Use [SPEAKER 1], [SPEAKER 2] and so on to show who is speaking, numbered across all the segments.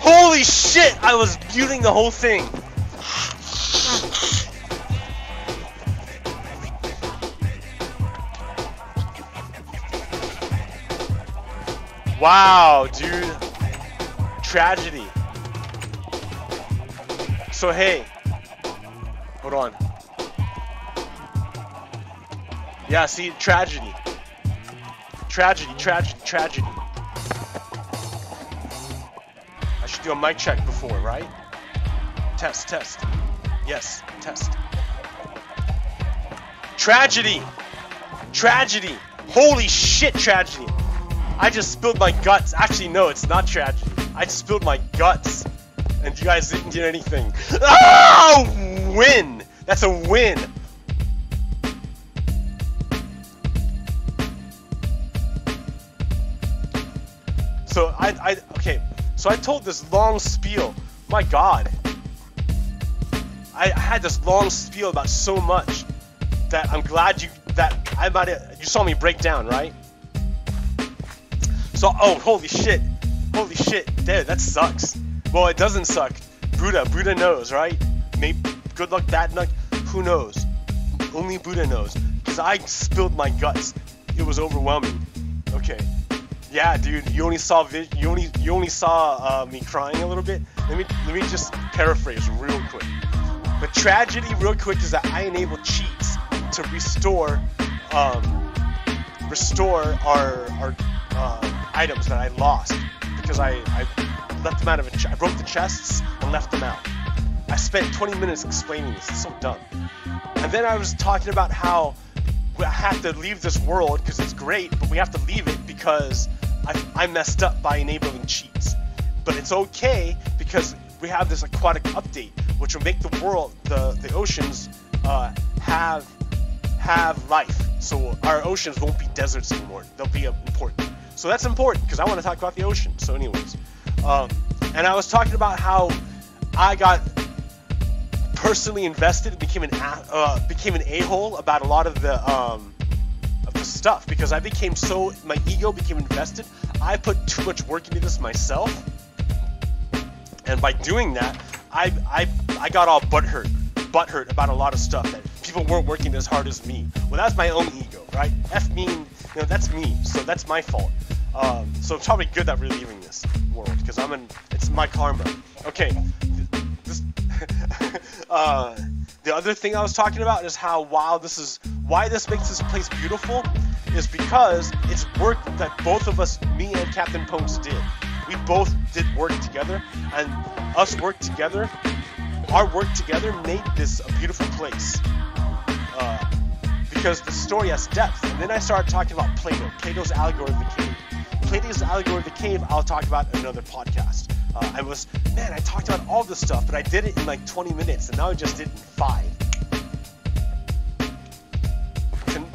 [SPEAKER 1] Holy shit! I was muting the whole thing. Wow, dude. Tragedy. So hey, hold on. Yeah, see, tragedy. Tragedy, tragedy, tragedy. I should do a mic check before, right? Test, test. Yes, test. Tragedy! Tragedy! Holy shit, tragedy! I just spilled my guts. Actually, no, it's not tragedy. I just spilled my guts. And you guys didn't get anything. Oh! Win! That's a win! So okay. So I told this long spiel. My God. I had this long spiel about so much that I'm glad you saw me break down, right? So, oh, holy shit, dude, that sucks. Well, it doesn't suck. Buddha knows, right? Maybe good luck, bad luck, who knows? Only Buddha knows. Because I spilled my guts. It was overwhelming. Okay. Yeah, dude, you only saw me crying a little bit. Let me just paraphrase real quick. The tragedy, real quick, is that I enabled cheats to restore our items that I lost because I left them out of a I broke the chests and left them out. I spent 20 minutes explaining this. It's so dumb. And then I was talking about how I have to leave this world because it's great, but we have to leave it because I messed up by enabling cheats. But it's okay because we have this aquatic update, which will make the world, the oceans, have life. So our oceans won't be deserts anymore. They'll be important. So that's important because I want to talk about the ocean. So anyways, and I was talking about how I got personally invested and became an a-hole about a lot of the stuff because I became my ego became invested. I put too much work into this myself, and by doing that, I got all butthurt about a lot of stuff that people weren't working as hard as me. Well, that's my own ego, right? That's me, so that's my fault. So it's probably good that we're leaving this world because it's my karma. Okay. The other thing I was talking about is how why this makes this place beautiful is because it's work that both of us, me and Captain Pones, did. We both did work together, and us work together, our work together made this a beautiful place. Because the story has depth. And then I started talking about Plato's Allegory of the Cave. Plato's Allegory of the Cave, I'll talk about in another podcast. I talked about all this stuff, but I did it in like 20 minutes, and now I just did it in 5.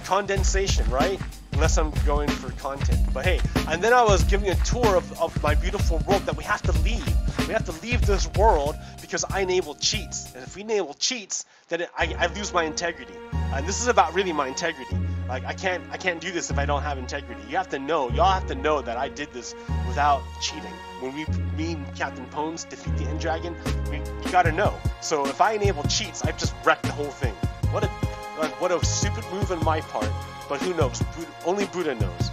[SPEAKER 1] Condensation, right? Unless I'm going for content. But hey, and then I was giving a tour of my beautiful world that we have to leave. We have to leave this world because I enable cheats. And if we enable cheats, then I lose my integrity. And this is about really my integrity. Like I can't do this if I don't have integrity. Y'all have to know that I did this without cheating. When me and Captain Pones defeat the End Dragon, you gotta know. So if I enable cheats, I've just wrecked the whole thing. What a stupid move on my part. But who knows? Only Buddha knows.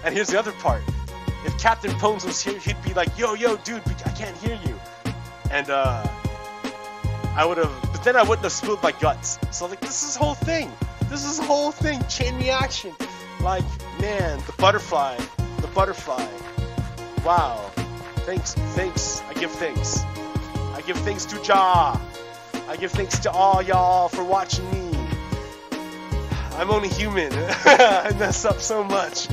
[SPEAKER 1] And here's the other part. If Captain Pones was here, he'd be like, yo, dude, I can't hear you. And I would have, but then I wouldn't have spilled my guts. So like, this is whole thing, chain reaction. Like, man, the butterfly. Wow. Thanks. I give thanks. I give thanks to Jah. I give thanks to all y'all for watching me. I'm only human. I mess up so much.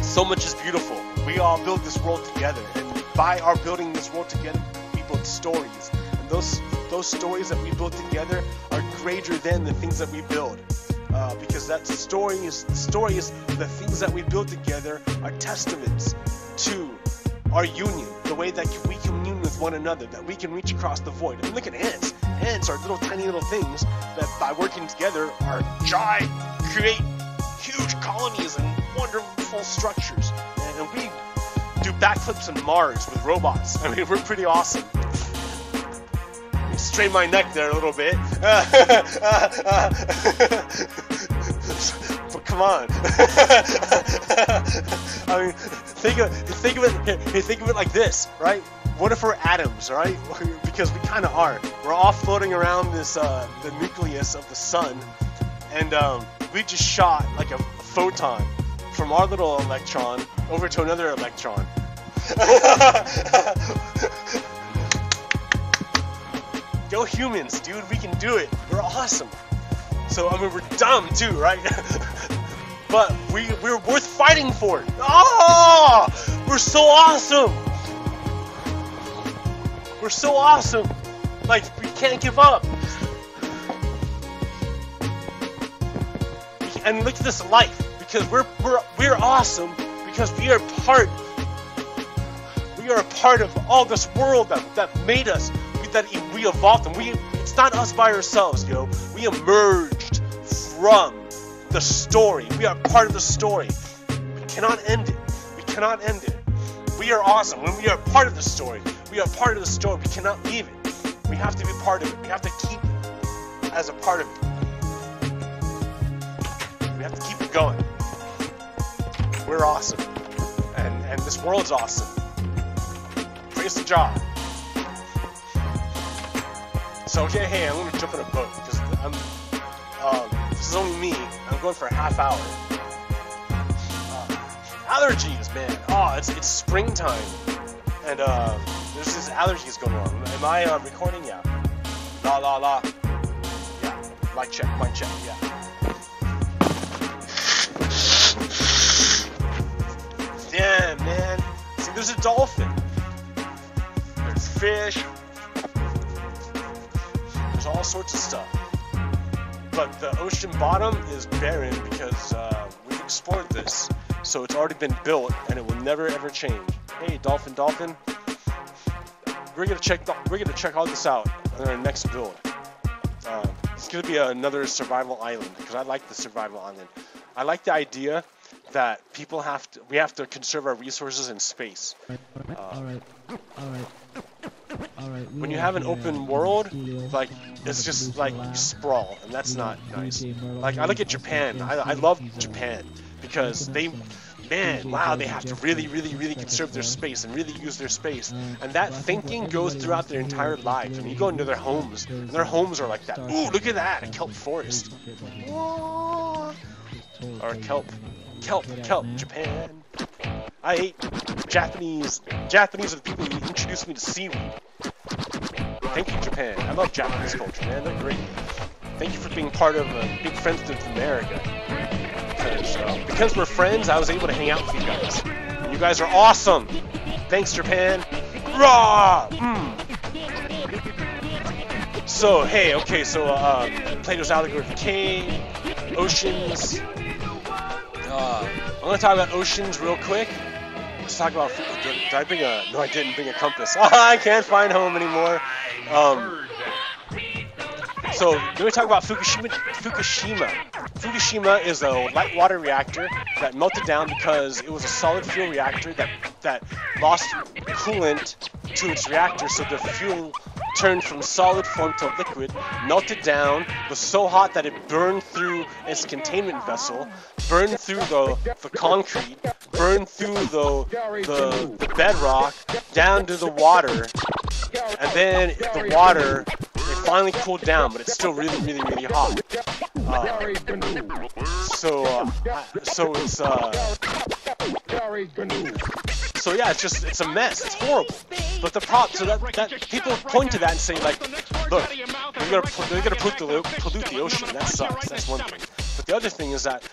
[SPEAKER 1] So much is beautiful. We all build this world together, and by our building this world together, we build stories, and those those stories that we build together are greater than the things that we build. Because the stories, the things that we build together are testaments to our union, the way that we commune with one another, that we can reach across the void. I mean, look at ants. Ants are little tiny little things that by working together are giant, create huge colonies and wonderful structures. And we do backflips on Mars with robots. I mean, we're pretty awesome. Strain my neck there a little bit. But come on. I mean, think of it like this, right? What if we're atoms, right? Because we kind of are. We're all floating around this the nucleus of the sun, and we just shot like a photon from our little electron over to another electron. Go humans, dude, we can do it. We're awesome. So, I mean, we're dumb too, right? But we're worth fighting for. Oh, we're so awesome. We're so awesome. Like, we can't give up. And look at this life, because we're awesome because we are a part of all this world that made us. That we evolved, and it's not us by ourselves, yo. We emerged from the story. We are part of the story. We cannot end it. We cannot end it. We are awesome. When we are part of the story, we are part of the story. We cannot leave it. We have to be part of it. We have to keep it as a part of it. We have to keep it going. We're awesome. And this world's awesome. Praise the job. So, okay, hey, I'm gonna jump in a boat because this is only me. I'm going for a half hour. Allergies, man. Oh, it's springtime, and there's these allergies going on. Am I recording? Yeah. La. Yeah. Mic check. Yeah. Damn, man. See, there's a dolphin. There's fish. All sorts of stuff, but the ocean bottom is barren because we've explored this, so it's already been built and it will never ever change. Hey, dolphin, we're gonna check all this out on our next build. It's gonna be another survival island because I like the survival island. I like the idea that we have to conserve our resources in space.
[SPEAKER 2] All right.
[SPEAKER 1] When you have an open world, like, it's just like you sprawl, and that's not nice. Like, I look at Japan. I love Japan because they have to really conserve their space and really use their space. And that thinking goes throughout their entire lives. I mean, you go into their homes, and their homes are like that. Ooh, look at that, a kelp forest. Whoa. Or kelp, Japan. I hate Japanese. Japanese are the people who introduced me to seaweed. Thank you, Japan. I love Japanese culture, man. They're great. Thank you for being part of Big Friends with America. Because we're friends, I was able to hang out with you guys. And you guys are awesome. Thanks, Japan. Rah! So, hey, okay, so Plato's Allegory of Cave, oceans. I'm gonna talk about oceans real quick. Let's talk about. Did I bring a? No, I didn't bring a compass. I can't find home anymore. So we're gonna talk about Fukushima. Fukushima is a light water reactor that melted down because it was a solid fuel reactor that lost coolant to its reactor, so the fuel turned from solid form to liquid, melted down, was so hot that it burned through its containment vessel, burned through the concrete, burned through the bedrock, down to the water, and then the water, it finally cooled down, but it's still really hot. So yeah, it's a mess. It's horrible. But the problem, so that people point to that and say, like, look, they're gonna pollute the ocean. That sucks. That's one thing. But the other thing is that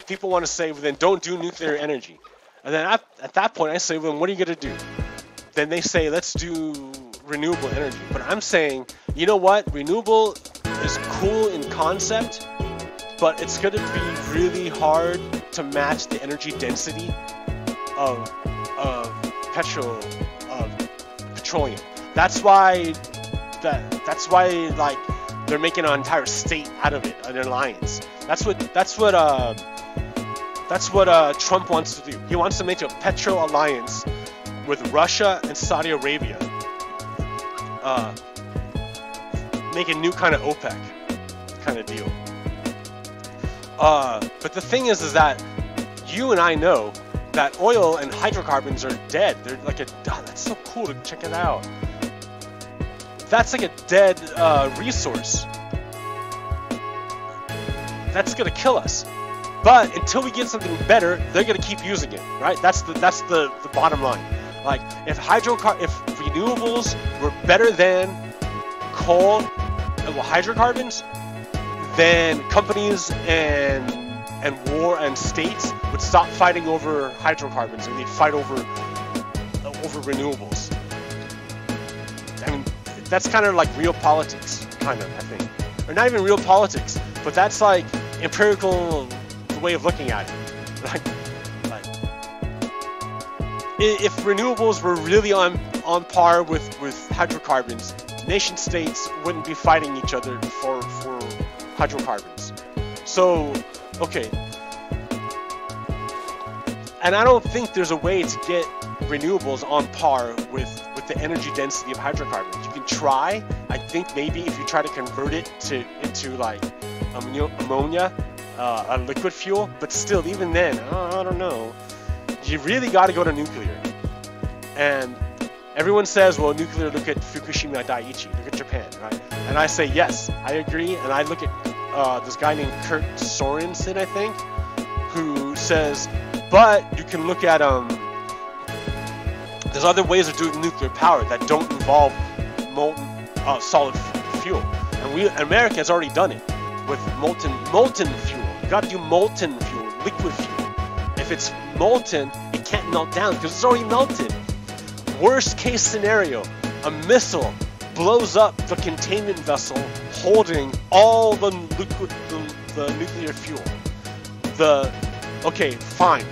[SPEAKER 1] people want to say, well, then don't do nuclear energy. And then at that point, I say, well, then what are you gonna do? Then they say, let's do renewable energy. But I'm saying, you know what? Renewable is cool in concept, but it's going to be really hard to match the energy density of petroleum. That's why like they're making an entire state out of it, an alliance. That's what Trump wants to do. He wants to make a petro alliance with Russia and Saudi Arabia. Make a new kind of OPEC kind of deal. But the thing is that you and I know that oil and hydrocarbons are dead. They're like that's so cool to check it out. That's like a dead resource. That's gonna kill us. But until we get something better, they're gonna keep using it, right? That's the bottom line. Like if renewables were better than coal, hydrocarbons, then companies and war and states would stop fighting over hydrocarbons and they'd fight over renewables. I mean, that's kind of like real politics, kind of, I think. Or not even real politics, but that's like empirical way of looking at it. Like if renewables were really on par with hydrocarbons, nation states wouldn't be fighting each other for hydrocarbons. So, okay. And I don't think there's a way to get renewables on par with the energy density of hydrocarbons. You can try. I think maybe if you try to convert it into like ammonia, a liquid fuel, but still, even then, I don't know. You really got to go to nuclear. And everyone says, well, nuclear, look at Fukushima Daiichi, look at Japan, right? And I say, yes, I agree. And I look at this guy named Kurt Sorensen, I think, who says, but you can look at, there's other ways of doing nuclear power that don't involve molten, solid fuel. And America has already done it with molten fuel. You got to do molten fuel, liquid fuel. If it's molten, it can't melt down because it's already melted. Worst case scenario, a missile blows up the containment vessel holding all the nuclear fuel. Okay, fine.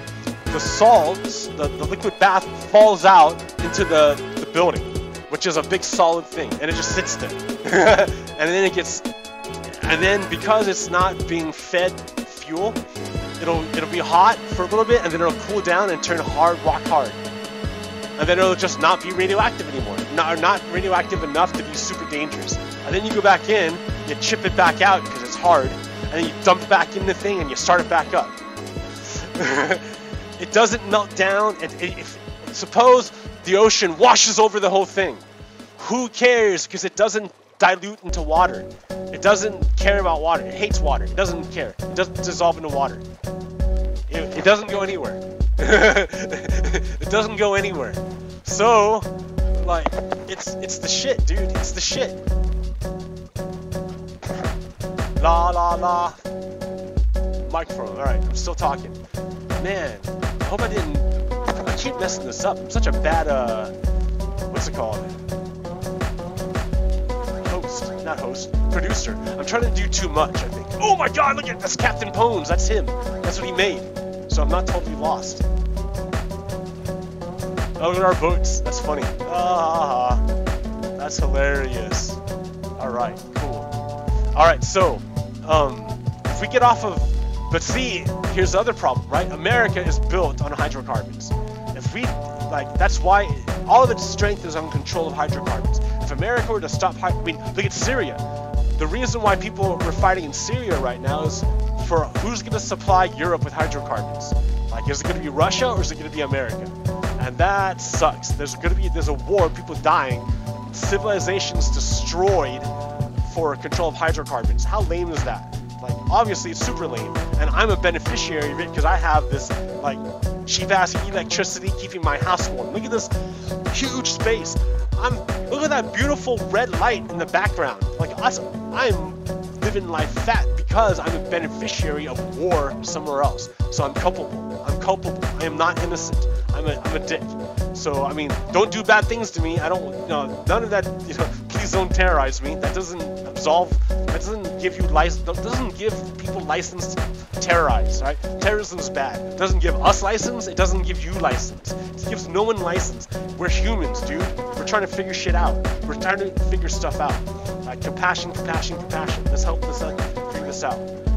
[SPEAKER 1] The salts, the liquid bath falls out into the building, which is a big solid thing, and it just sits there. And then because it's not being fed fuel, it'll be hot for a little bit, and then it'll cool down and turn rock hard. And then it'll just not be radioactive anymore. Not radioactive enough to be super dangerous. And then you go back in, you chip it back out because it's hard, and then you dump it back in the thing and you start it back up. It doesn't melt down. Suppose the ocean washes over the whole thing. Who cares? Because it doesn't dilute into water. It doesn't care about water. It hates water. It doesn't care. It doesn't dissolve into water. It doesn't go anywhere. It doesn't go anywhere. So, like, it's the shit, dude. It's the shit. La la la. Microphone. All right, I'm still talking. Man, I hope I keep messing this up. I'm such a bad what's it called? Producer. I'm trying to do too much, I think. Oh my god, look at that's Captain Pones. That's him. That's what he made. So I'm not totally lost. Oh, look at our boats. That's funny. Ah, that's hilarious. Alright, cool. Alright, so, if we get off of... But see, here's the other problem, right? America is built on hydrocarbons. If we... Like, that's why all of its strength is on control of hydrocarbons. If America were to stop... look at Syria. The reason why people were fighting in Syria right now is for who's going to supply Europe with hydrocarbons. Like, is it going to be Russia or is it going to be America? And that sucks. There's a war, people dying, civilizations destroyed for control of hydrocarbons. How lame is that? Like, obviously it's super lame, and I'm a beneficiary of it because I have this, like, cheap-ass electricity keeping my house warm. Look at this huge space. Look at that beautiful red light in the background. Like, I'm living life fat because I'm a beneficiary of war somewhere else. So I'm culpable. I'm culpable. I am not innocent. I'm a dick. So I mean, don't do bad things to me. I don't, you know, none of that. You know, please don't terrorize me. That doesn't absolve. That doesn't give you license. Doesn't give people license to terrorize. Right? Terrorism is bad. It doesn't give us license. It doesn't give you license. It gives no one license. We're humans, dude. We're trying to figure shit out. We're trying to figure stuff out. Compassion, compassion, compassion. Let's help us figure this out.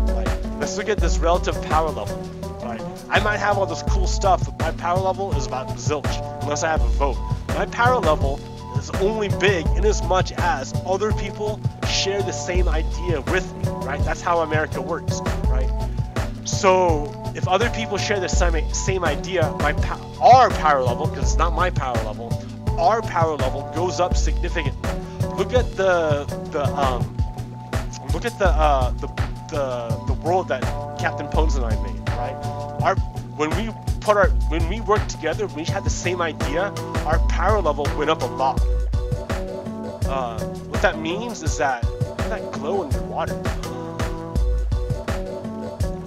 [SPEAKER 1] Like, let's look at this relative power level. Right? I might have all this cool stuff, but my power level is about zilch, unless I have a vote. My power level is only big in as much as other people share the same idea with me, right? That's how America works, right? So if other people share the same idea, our power level, because it's not my power level, our power level goes up significantly. Look at the world that Captain Pones and I made, right? When we worked together, when we had the same idea, our power level went up a lot. What that means is that, look at that glow in your water.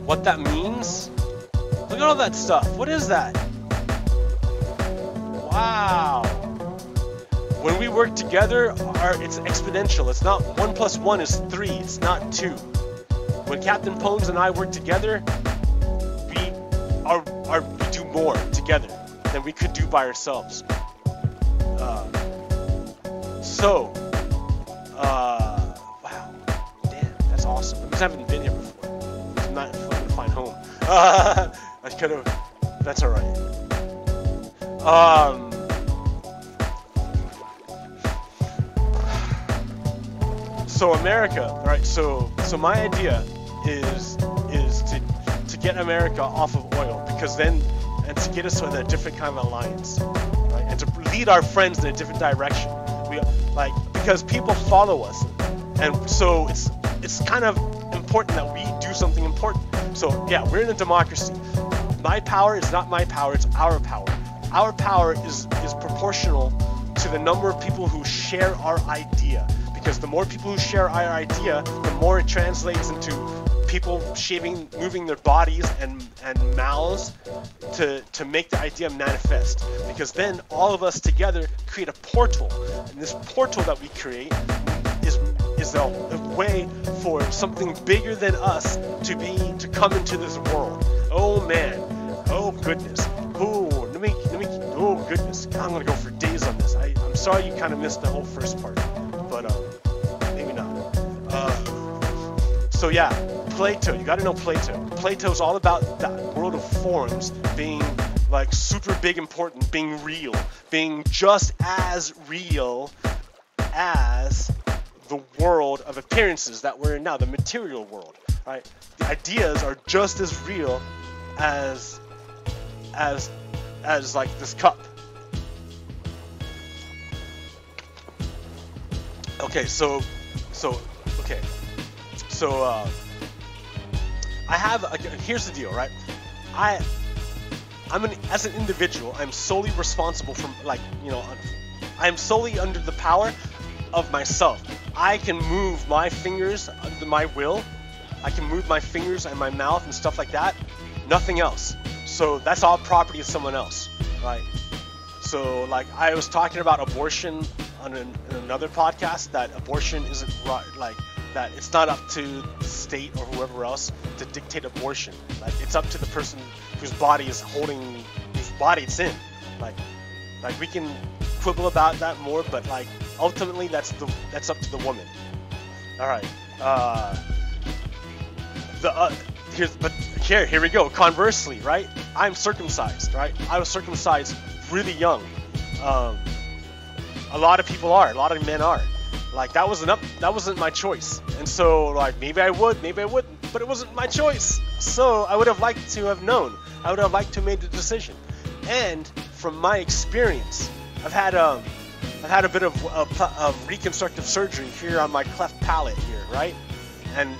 [SPEAKER 1] What that means, look at all that stuff. What is that? Wow. When we work together, it's exponential. It's not 1 + 1 is 3. It's not 2. When Captain Pones and I work together, we do more together than we could do by ourselves. Wow, damn, that's awesome. I just haven't been here before. I'm not going to find home. I could have. That's all right. So America, right? So my idea is to get America off of oil, because then, and to get us in a different kind of alliance, right? And to lead our friends in a different direction. Because people follow us, and so it's kind of important that we do something important. So yeah, we're in a democracy. My power is not my power, it's our power. Our power is proportional to the number of people who share our idea. Because the more people who share our idea, the more it translates into people moving their bodies and mouths to make the idea manifest. Because then all of us together create a portal, and this portal that we create is a way for something bigger than us to come into this world. Oh man, oh goodness, oh goodness, I'm gonna go for days on this. I'm sorry you kind of missed the whole first part, but maybe not. So yeah, Plato, you gotta know Plato. Plato's all about that world of forms being like super big important, being real, being just as real as the world of appearances that we're in now, the material world, right? The ideas are just as real as like this cup. Okay, so I have here's the deal, right? As an individual, I'm solely responsible for, I'm solely under the power of myself. I can move my fingers under my will. I can move my fingers and my mouth and stuff like that. Nothing else. So that's all property of someone else, right? So like I was talking about abortion on another podcast, that abortion isn't right, like that it's not up to the state or whoever else to dictate abortion. Like it's up to the person whose body it's in. Like we can quibble about that more, but like ultimately that's up to the woman. All right. Here we go. Conversely, right? I'm circumcised, right? I was circumcised really young. A lot of people are. A lot of men are. Like that wasn't my choice. And so like maybe I would, maybe I wouldn't, but it wasn't my choice. So I would have liked to have known. I would have liked to have made the decision. And from my experience, I've had a bit of reconstructive surgery here on my cleft palate here, right? And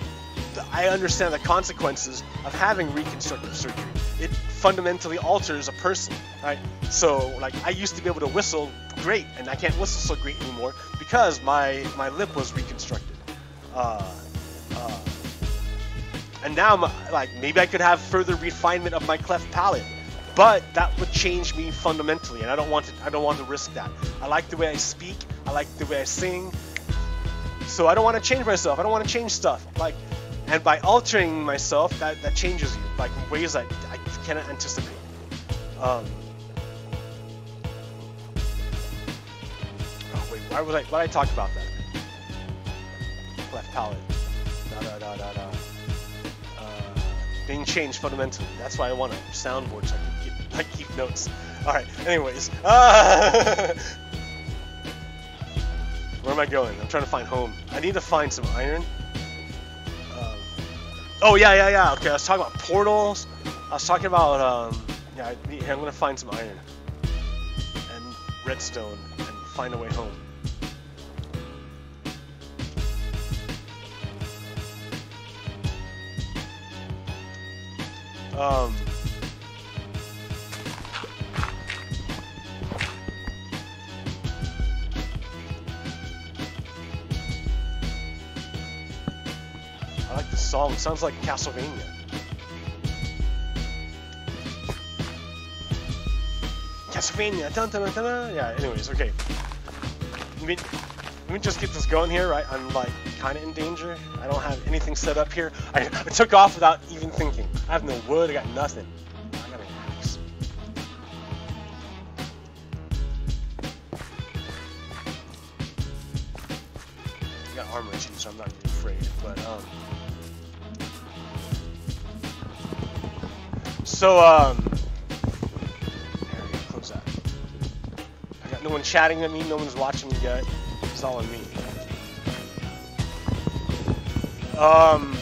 [SPEAKER 1] I understand the consequences of having reconstructive surgery. It fundamentally alters a person, right? So like I used to be able to whistle great, and I can't whistle so great anymore because my lip was reconstructed. And now I'm like, maybe I could have further refinement of my cleft palate, but that would change me fundamentally, and I don't want to risk that. I like the way I speak, I like the way I sing, so I don't want to change myself. I don't want to change stuff. Like, and by altering myself, that changes you, like in ways that I cannot anticipate. Oh wait, why did I talk about that? Cleft palate. Being changed fundamentally. That's why I want a soundboard so I can keep notes. Alright, anyways. Where am I going? I'm trying to find home. I need to find some iron. Oh, yeah. Okay, I was talking about portals. I was talking about, yeah, I'm gonna find some iron. And redstone. And find a way home. I like this song. It sounds like Castlevania. Castlevania. Dun, dun, dun, dun, dun. Yeah. Anyways, okay. Let me just get this going here, right? I'm like kind of in danger. I don't have anything set up here. I took off without even thinking. I have no wood. I got nothing. I got an axe. I got armor too, so I'm not really afraid. But there we go. Close that. I got no one chatting at me. No one's watching me yet. It's all on me. I'm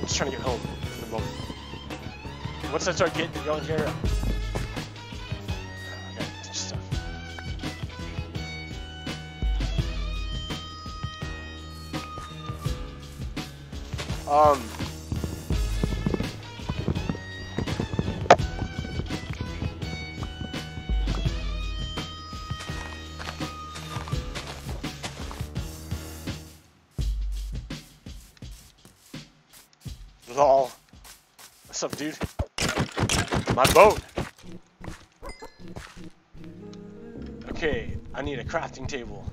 [SPEAKER 1] just trying to get home for the moment. Once I start getting going here, I gotta teach stuff. Lol. What's up, dude? My boat! Okay, I need a crafting table.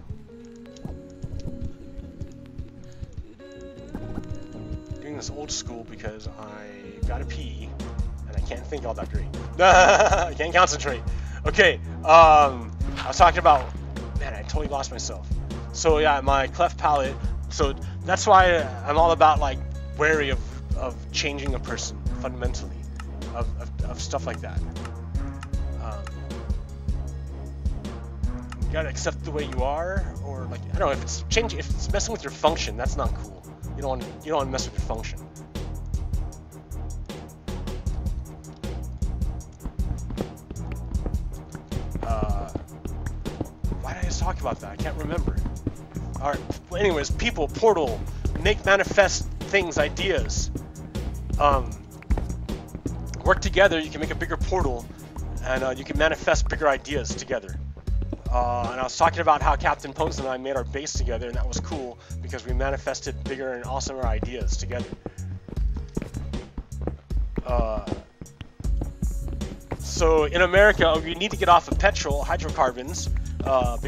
[SPEAKER 1] Doing this old school because I gotta pee and I can't think all that great. I can't concentrate. Okay, I was talking about, man, I totally lost myself. So yeah, my cleft palate. So that's why I'm all about like wary of changing a person fundamentally, of stuff like that. You gotta accept the way you are, or like I don't know if it's changing, if it's messing with your function, that's not cool. You don't want to mess with your function. Why did I just talk about that? I can't remember. All right. Well, anyways, people, portal, make manifest things, ideas. Work together, you can make a bigger portal, and you can manifest bigger ideas together. And I was talking about how Captain Pons and I made our base together, and that was cool because we manifested bigger and awesomer ideas together. So in America, we need to get off of petrol, hydrocarbons, and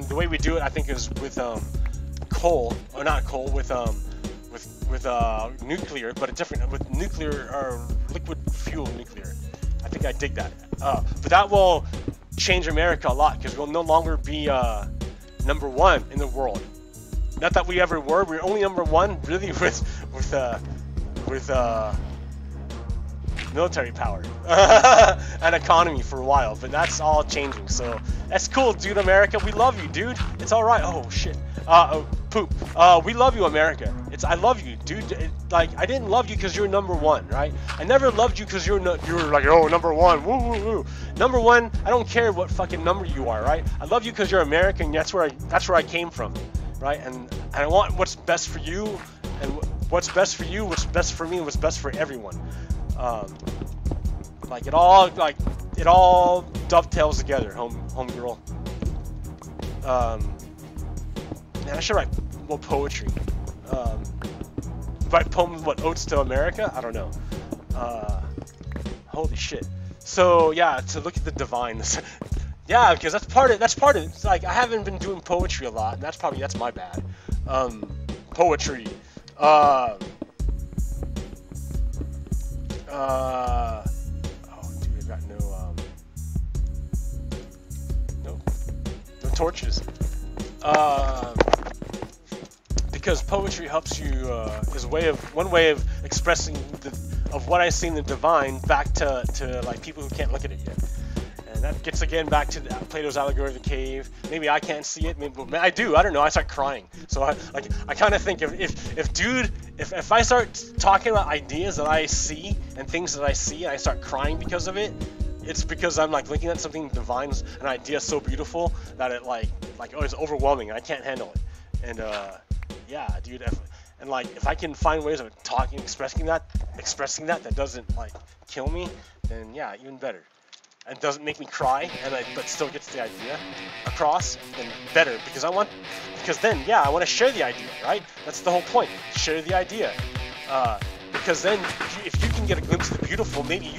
[SPEAKER 1] the way we do it, I think, is with coal, or not coal, with nuclear, but with nuclear or liquid fuel nuclear. I think I dig that. But that will change America a lot because we'll no longer be #1 in the world. Not that we ever were. We're only #1 really with military power and economy for a while, but that's all changing. So that's cool, dude. America, we love you, dude. It's all right. Oh shit. Poop. We love you, America. I love you, dude. Like, I didn't love you because you're #1, right? I never loved you because you're like, oh, #1, woo, woo, woo. #1, I don't care what fucking number you are, right? I love you because you're American. That's where I came from, right? And I want what's best for you, and what's best for you, what's best for me, what's best for everyone. Like it all dovetails together, homegirl. Man, I should write more poetry. write poems, what, odes to America? I don't know. Holy shit. So yeah, to look at the divine. Yeah, because that's part of it. It's like I haven't been doing poetry a lot, and that's my bad. Poetry. Oh dude, I got no torches. Because poetry helps you is one way of expressing of what I see in the divine back to like people who can't look at it yet. And that gets again back to Plato's allegory of the cave. Maybe I can't see it, maybe I do. I don't know. I start crying. So I kind of think if I start talking about ideas that I see and things that I see, and I start crying because of it, it's because I'm like looking at something divine, an idea so beautiful that it like oh, it's overwhelming and I can't handle it. And yeah, dude. And like if I can find ways of talking, expressing that doesn't like kill me, then yeah, even better. And doesn't make me cry, but still gets the idea across, then better, because then, yeah, I want to share the idea, right? That's the whole point, share the idea. Because then, if you can get a glimpse of the beautiful, maybe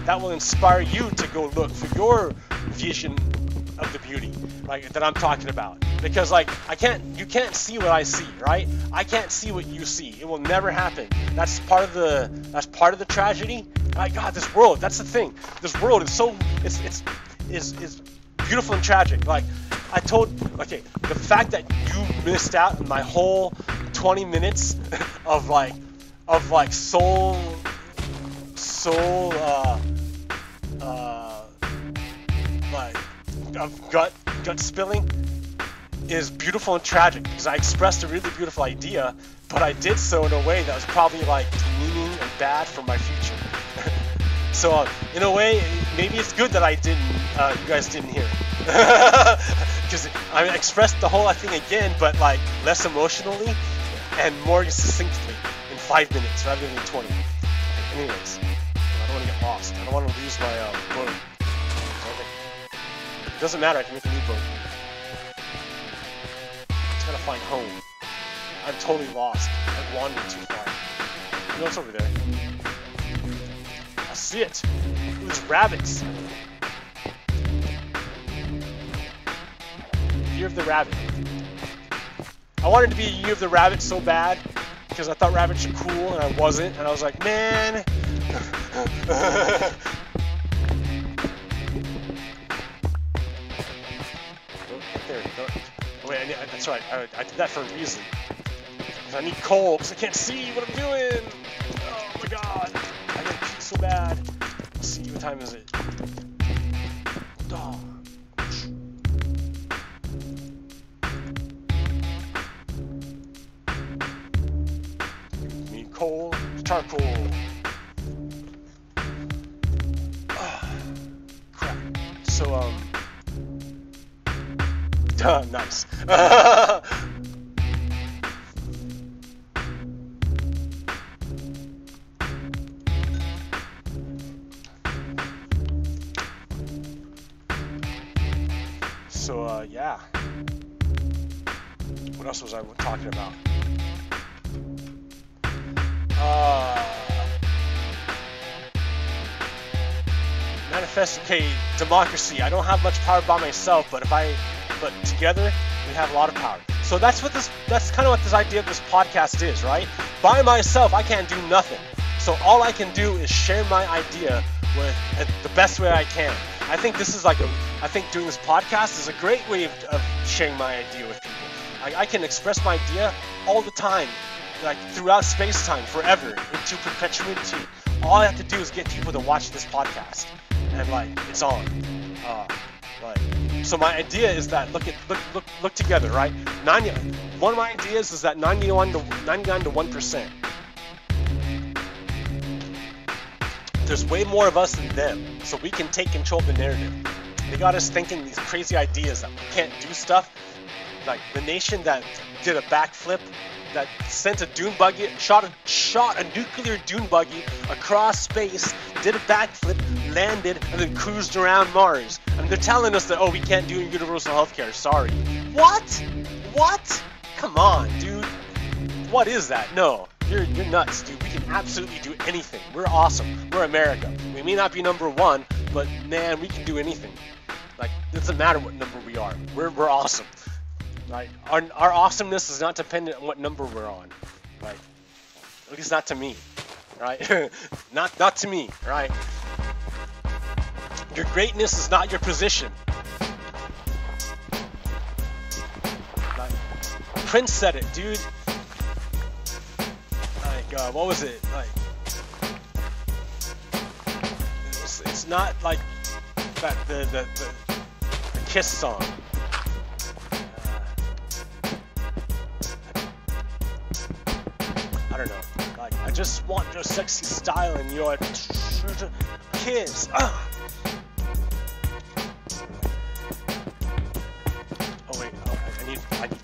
[SPEAKER 1] that will inspire you to go look for your vision of the beauty, like that I'm talking about. Because like you can't see what I see, right? I can't see what you see. It will never happen. That's part of the tragedy. My God, this world, that's the thing. This world is so, it's beautiful and tragic. Like, the fact that you missed out on my whole 20 minutes of soul, of gut spilling is beautiful and tragic, because I expressed a really beautiful idea, but I did so in a way that was probably like demeaning and bad for my future. So in a way, maybe it's good that you guys didn't hear it. Because I expressed the whole thing again, but like less emotionally and more succinctly in 5 minutes rather than 20. Anyways, I don't want to get lost. I don't want to lose my boat. It doesn't matter, I can make a new boat. I just gotta find home. I'm totally lost. I've wandered too far. You know what's over there? I see it. Ooh, there's rabbits. Year of the Rabbit. I wanted to be a Year of the Rabbit so bad because I thought rabbits are cool and I wasn't, and I was like, man. Oh, there. Oh, wait, that's right. I did that for a reason. I need coal because I can't see what I'm doing. Oh my God. I gotta pee so bad. Let's see, what time is it? Oh. Need coal, charcoal. Oh, crap. So, nice. So, yeah. What else was I talking about? Manifest, okay, democracy. I don't have much power by myself, but together, we have a lot of power. So that's kind of what this idea of this podcast is, right? By myself, I can't do nothing. So all I can do is share my idea with the best way I can. I think this is I think doing this podcast is a great way of sharing my idea with people. I can express my idea all the time, like throughout space-time, forever, into perpetuity. All I have to do is get people to watch this podcast, and like it's on. So my idea is that look together, right? One of my ideas is that 99 to 1%. There's way more of us than them, so we can take control of the narrative. They got us thinking these crazy ideas that we can't do stuff. Like the nation that did a backflip, that sent a dune buggy, shot a nuclear dune buggy across space, did a backflip, landed, and then cruised around Mars. And they're telling us that, oh, we can't do universal healthcare. Sorry. What? What? Come on, dude. What is that? No. you're nuts, dude. We can absolutely do anything. We're awesome. We're America. We may not be number one, but man, we can do anything. Like, it doesn't matter what number we are. We're awesome. Right? Our awesomeness is not dependent on what number we're on. Right? At least not to me. Right? not to me. Right? Your greatness is not your position. Like, Prince said it, dude. Like, what was it? Like, it's not like that the Kiss song. I don't know. Like, I just want your sexy style and your kiss. Oh wait, I need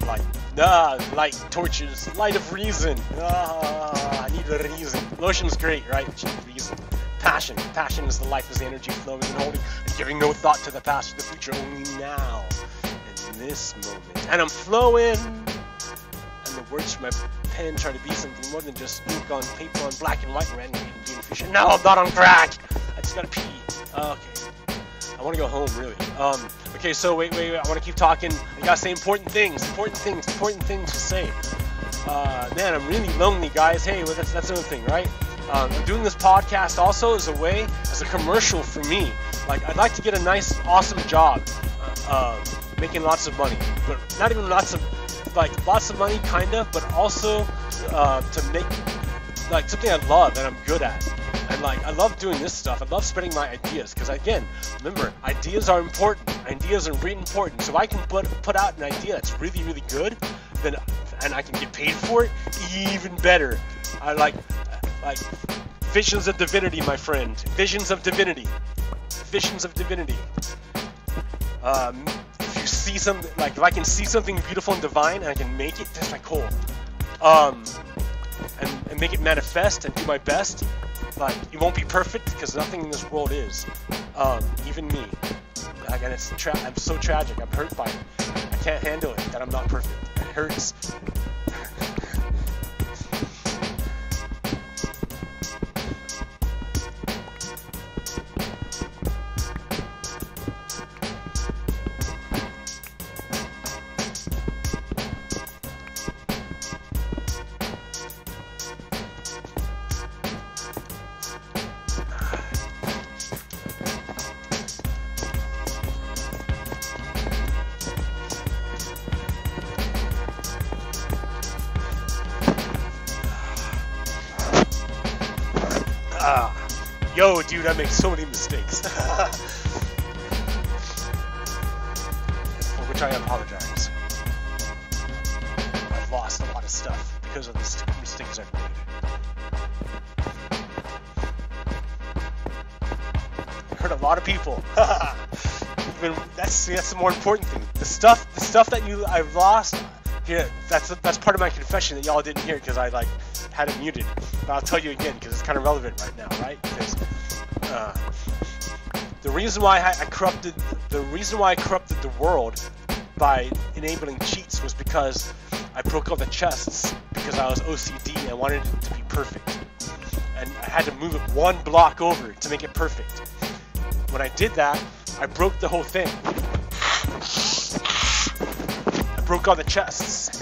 [SPEAKER 1] light. Light, torches, light of reason. I need a reason. Lotion's great, right? Reason. Passion. Passion is the life, is the energy flowing and holding, and giving no thought to the past or the future, only now, in this moment. And I'm flowing. And the words from my pen try to be something more than just ink on paper on black and white, random reading, being fission. No, I'm not on crack. I just gotta pee. Okay. I want to go home, really. Okay, so wait. I want to keep talking. I gotta say important things to say. Man, I'm really lonely, guys. Hey, well, that's another thing, right? I'm doing this podcast also as a commercial for me. Like, I'd like to get a nice, awesome job, making lots of money, but not even lots of money, kind of, but also to make like something I love and I'm good at. And like, I love doing this stuff. I love spreading my ideas, because again, remember, ideas are important. Ideas are really important. So if I can put out an idea that's really, really good, then and I can get paid for it, even better. I like visions of divinity, my friend. Visions of divinity. Visions of divinity. If you see something, like if I can see something beautiful and divine and I can make it, that's like cool. And make it manifest and do my best. Like, it won't be perfect, because nothing in this world is. Even me. Like, and I'm so tragic. I'm hurt by it. I can't handle it that I'm not perfect. It hurts. Yo, dude, I make so many mistakes. For which I apologize. I've lost a lot of stuff because of the mistakes I've made. I hurt a lot of people. Even that's the more important thing. The stuff that I've lost. Here, that's part of my confession that y'all didn't hear because I like had it muted. But I'll tell you again because it's kind of relevant right now, right? Because the reason why I corrupted the world by enabling cheats was because I broke all the chests because I was OCD and I wanted it to be perfect, and I had to move it one block over to make it perfect. When I did that, I broke the whole thing. I broke all the chests.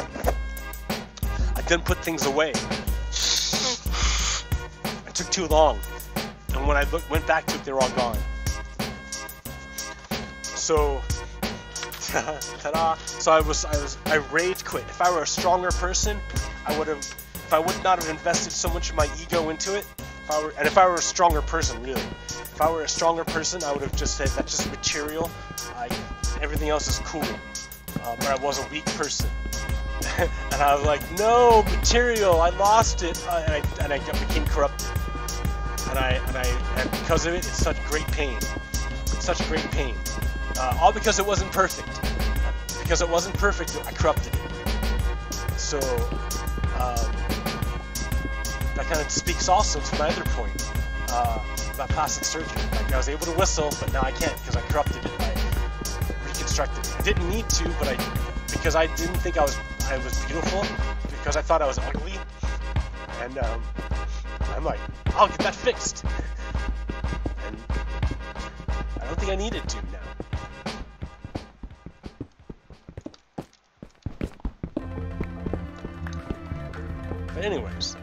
[SPEAKER 1] I didn't put things away. It took too long. And when I went back to it, they were all gone. So, ta-da! So I rage quit. If I were a stronger person, if I would not have invested so much of my ego into it, if I were a stronger person, really, if I were a stronger person, I would have just said that's just material. Everything else is cool. But I was a weak person, and I was like, no, material. I lost it, and I became corrupted. And because of it, it's such great pain. It's such great pain. All because it wasn't perfect. Because it wasn't perfect, I corrupted it. So, that kind of speaks also to my other point about plastic surgery. Like, I was able to whistle, but now I can't because I corrupted it. I reconstructed it. I didn't need to, but because I didn't think I was beautiful, because I thought I was ugly. And I'm like, I'll get that fixed. And I don't think I needed to now. But anyways,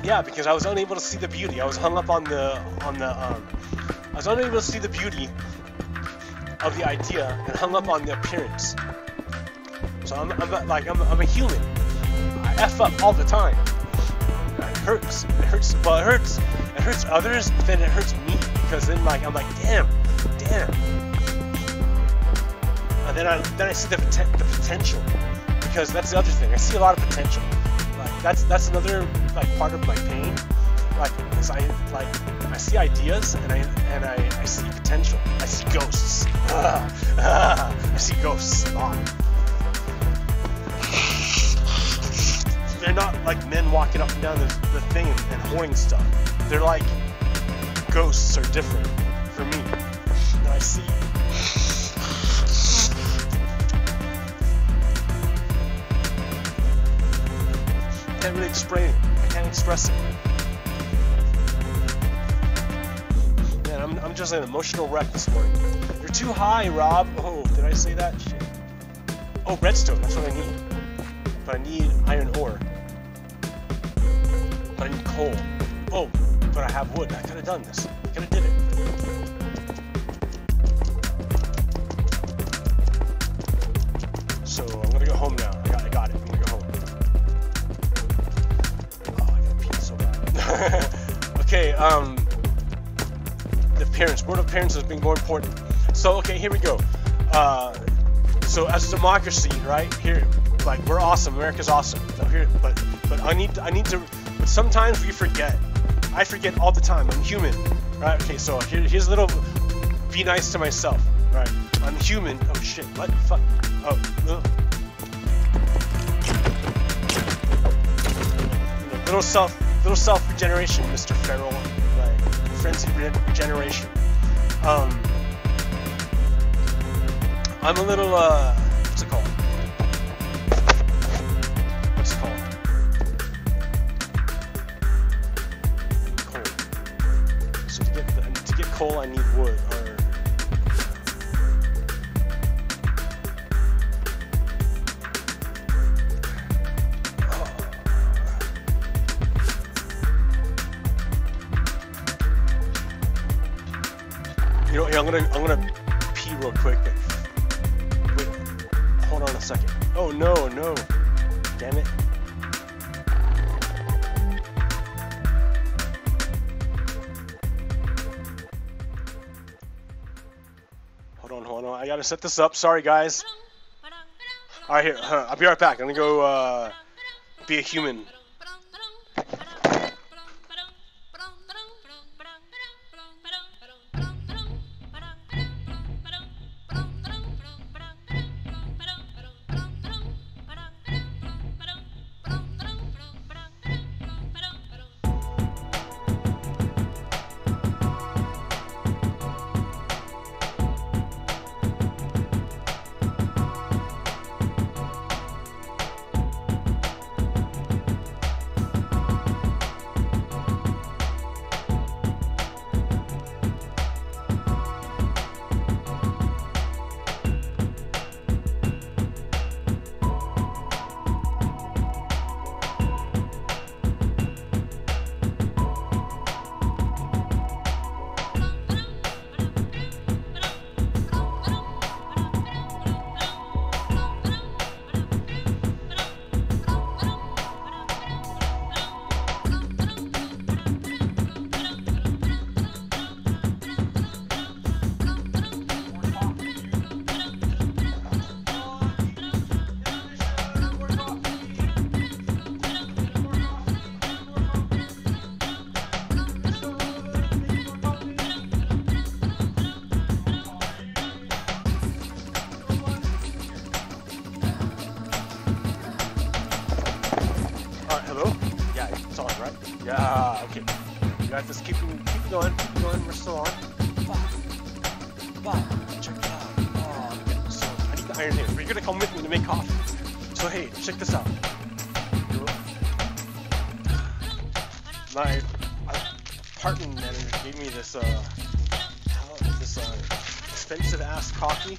[SPEAKER 1] yeah, because I was unable to see the beauty. I was hung up on the I was unable to see the beauty of the idea and hung up on the appearance. So I'm a human. I F up all the time. It hurts. It hurts. Well, it hurts others, but then it hurts me because then I'm like, damn. And then I see the potential, because that's the other thing. I see a lot of potential. Like that's another part of my pain. Is I see ideas and I see potential. I see ghosts. I see ghosts a lot. They're not like men walking up and down the thing and hoarding stuff. They're like ghosts are different for me. And I see. I can't really explain it. I can't express it. Man, I'm just an emotional wreck this morning. You're too high, Rob. Oh, did I say that? Shit. Oh, redstone. That's what I need. But I need iron ore. But I need coal. Oh, but I have wood. I could have done this. I could have did it. So I'm gonna go home now. I got it. I'm gonna go home. Oh, I gotta pee so bad. Okay, the appearance. Word of appearance has been more important. So okay, here we go. So as a democracy, right here, like we're awesome. America's awesome. So here, but I need to. But sometimes we forget. I forget all the time. I'm human, right? Okay, so here's a little. Be nice to myself, right? I'm human. Oh shit! What? Fuck. Oh. Little self regeneration, Mr. Feral. Right? Frenzy regeneration. I'm a little. What's it called? Coal, I need wood, You know, here, I'm gonna pee real quick. Wait, hold on a second. Oh no, damn it. Hold on, I gotta set this up. Sorry, guys. Alright, here, I'll be right back. I'm gonna go, be a human. Yeah, okay. You got this. Keep going. We're still on. Wow. Check it out. Oh, yeah. So I need the iron here. But you're gonna come with me to make coffee. So hey, check this out. my apartment manager gave me this expensive ass coffee,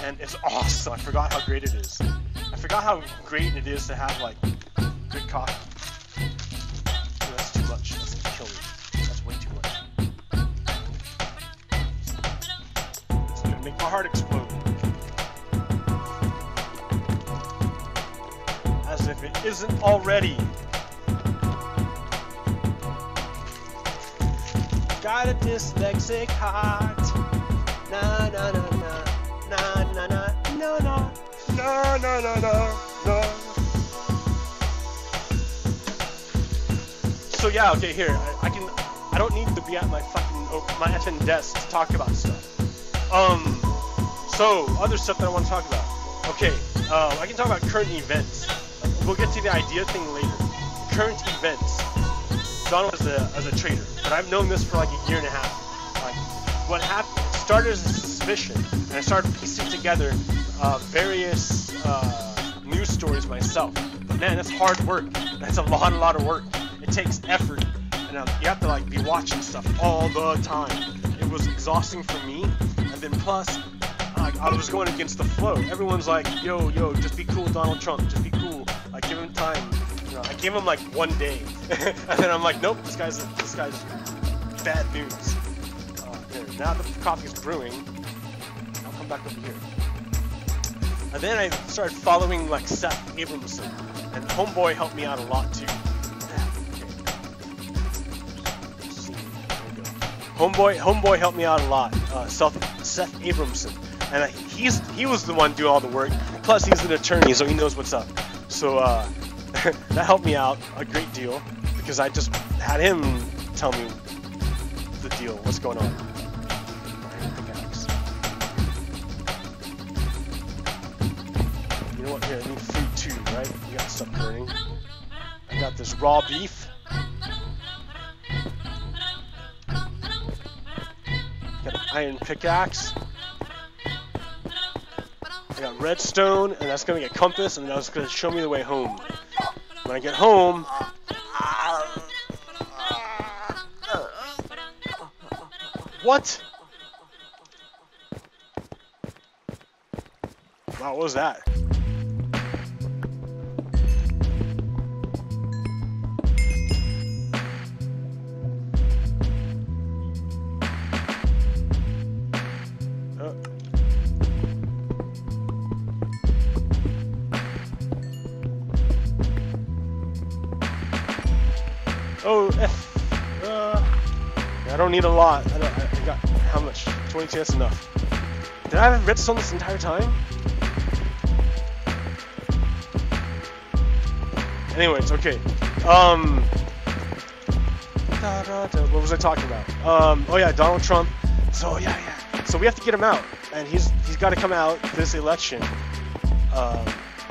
[SPEAKER 1] and it's awesome. I forgot how great it is. I forgot how great it is to have like good coffee. Oh, that's too much. That's gonna kill me. That's way too much. It's gonna make my heart explode. As if it isn't already. Got a dyslexic heart. Na na na na na na na na na na na na na. So yeah, okay, here I don't need to be at my effing desk to talk about stuff. So other stuff that I want to talk about. Okay, I can talk about current events. We'll get to the idea thing later. Current events. Donald is a traitor, but I've known this for like a year and a half. Like, what happened started as a suspicion, and I started piecing together various news stories myself. But man, that's hard work. That's a lot of work. It takes effort, and you have to like be watching stuff all the time. It was exhausting for me, and then plus, I was going against the flow. Everyone's like, yo, just be cool, Donald Trump, just be cool. Like, give him time. You know, I gave him like 1 day, and then I'm like, nope, this guy's bad news. There. Now the coffee's brewing, I'll come back over here. And then I started following like Seth Abramson, and Homeboy helped me out a lot too. Homeboy helped me out a lot. Seth Abramson, and he was the one doing all the work. Plus, he's an attorney, so he knows what's up. So that helped me out a great deal because I just had him tell me the deal, what's going on. You know what? Here, I need food too, right? You got stuff burning. I got this raw beef. Got an iron pickaxe. I got redstone, and that's gonna get compass, and that's gonna show me the way home. When I get home, what? Wow, what was that? I don't need a lot. I got how much? 22, that's enough. Did I have redstone this entire time? Anyways, okay. What was I talking about? Oh yeah, Donald Trump. So yeah. So we have to get him out, and he's got to come out this election.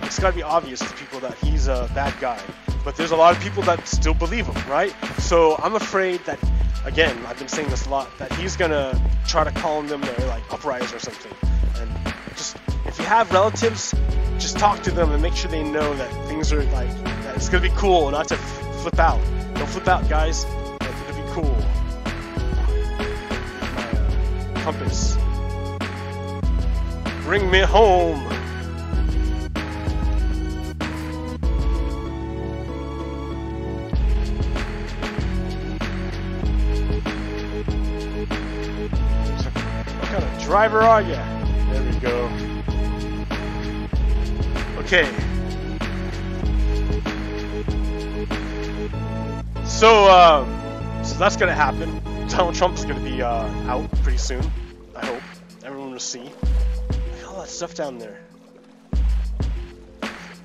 [SPEAKER 1] It's got to be obvious to people that he's a bad guy. But there's a lot of people that still believe him, right? So I'm afraid that, again, I've been saying this a lot, that he's gonna try to call them to like uprise or something. And just, if you have relatives, just talk to them and make sure they know that things are like, that it's gonna be cool, not to flip out. Don't flip out, guys. It's gonna be cool. Compass. Bring me home. Driver are ya? There we go. Okay. So that's gonna happen. Donald Trump's gonna be out pretty soon. I hope. Everyone will see. Look at all that stuff down there.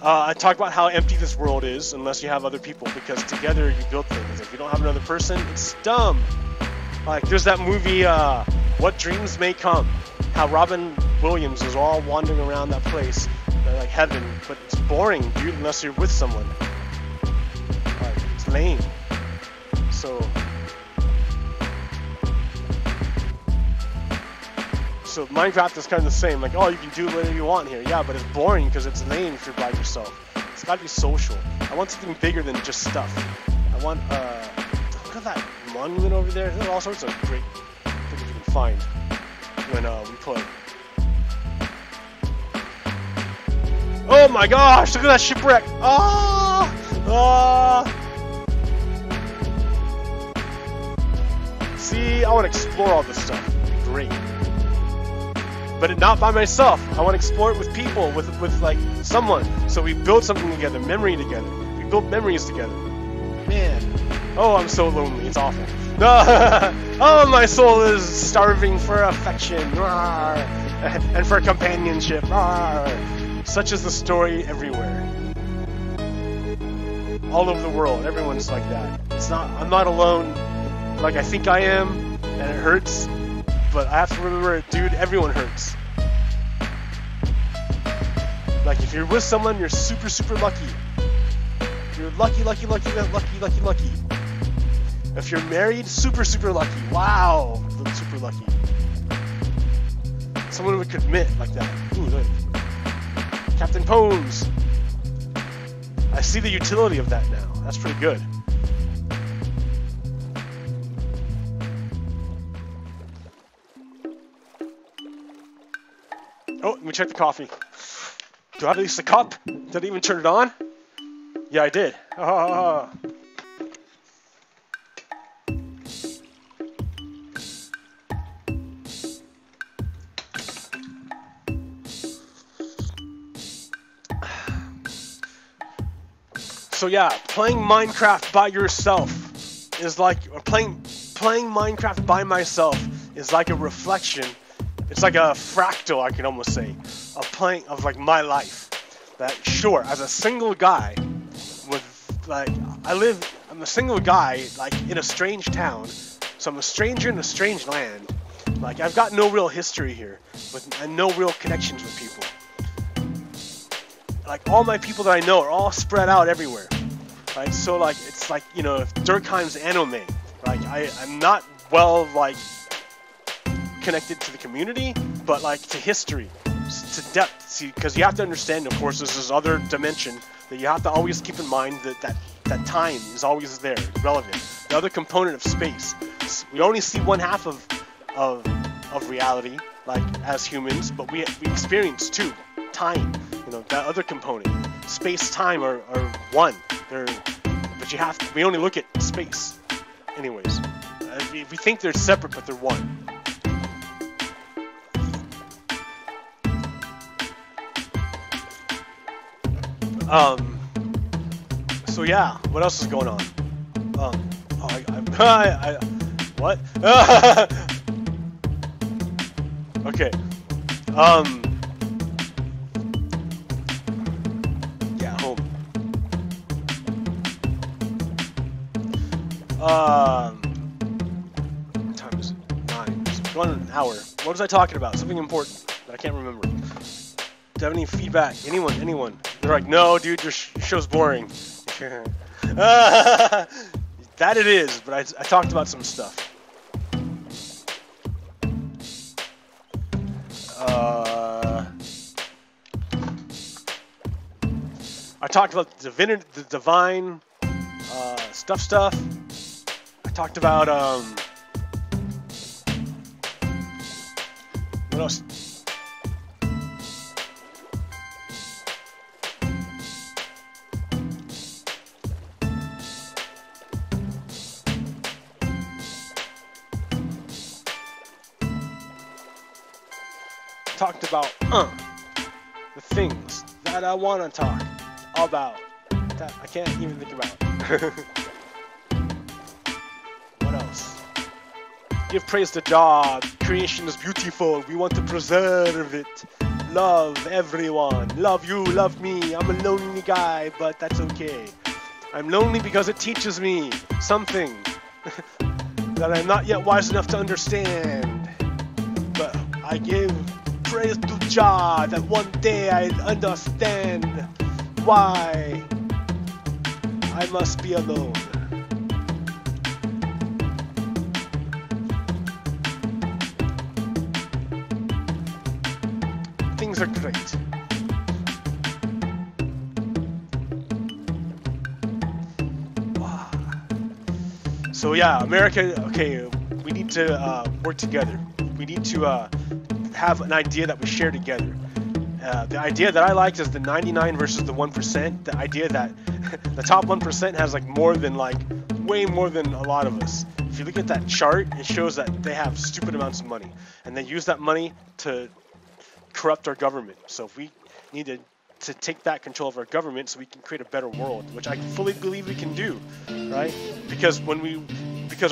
[SPEAKER 1] I talk about how empty this world is unless you have other people, because together you build things. If you don't have another person, it's dumb. Like, there's that movie, What Dreams May Come. How Robin Williams is all wandering around that place, like heaven, but it's boring, dude, unless you're with someone. Like, it's lame. So Minecraft is kind of the same. Like, oh, you can do whatever you want here. Yeah, but it's boring because it's lame if you're by yourself. It's got to be social. I want something bigger than just stuff. I want, look at that monument over there. There are all sorts of great things you can find when we play. Oh my gosh, look at that shipwreck! Ah! Ah! See, I want to explore all this stuff. It'd be great. But not by myself. I want to explore it with people, with like someone. So we build something together, memory together. We build memories together. Man. Oh, I'm so lonely. It's awful. Oh, my soul is starving for affection. And for companionship. Such is the story everywhere. All over the world, everyone's like that. I'm not alone like I think I am, and it hurts, but I have to remember, dude, everyone hurts. Like, if you're with someone, you're super, super lucky. You're lucky, lucky, lucky, lucky, lucky, lucky. If you're married, super, super lucky. Wow, super lucky. Someone would commit like that. Ooh, look. Captain Pones. I see the utility of that now. That's pretty good. Oh, let me check the coffee. Do I have at least a cup? Did I even turn it on? Yeah, I did. Ah. So yeah, playing Minecraft by yourself is like, or playing Minecraft by myself is like a reflection. It's like a fractal, I can almost say, of like my life. That sure, as a single guy, with like I'm a single guy like in a strange town, so I'm a stranger in a strange land. Like I've got no real history here, and no real connections with people. Like all my people that I know are all spread out everywhere, right? So like it's like, you know, if Durkheim's anime, like I'm not well like connected to the community, but like to history, to depth. See, because you have to understand, of course, there's this other dimension that you have to always keep in mind, that time is always there, relevant. The other component of space. We only see one half of reality, like as humans, but we experience too. Time, you know, that other component. Space, time are one. But we only look at space. Anyways, we think they're separate, but they're one. So yeah, what else is going on? What? Okay. Yeah, home. What time is it? 9. It's gone an hour. What was I talking about? Something important that I can't remember. Do you have any feedback? Anyone? They're like, no, dude, your show's boring. That it is, but I talked about some stuff. I talked about the divine stuff. I talked about what else? Talked about the things that I want to talk about that I can't even think about. What else? Give praise to God. Creation is beautiful. We want to preserve it. Love everyone. Love you, love me. I'm a lonely guy, but that's okay. I'm lonely because it teaches me something that I'm not yet wise enough to understand. But I give praise to Jah that one day I understand why I must be alone. Things are great. Wow. So yeah, America, okay, we need to work together. We need to have an idea that we share together. The idea that I like is the 99 versus the 1%. The idea that the top 1% has like more than like, way more than a lot of us. If you look at that chart, it shows that they have stupid amounts of money. And they use that money to corrupt our government. So if we need to take back control of our government so we can create a better world, which I fully believe we can do, right? Because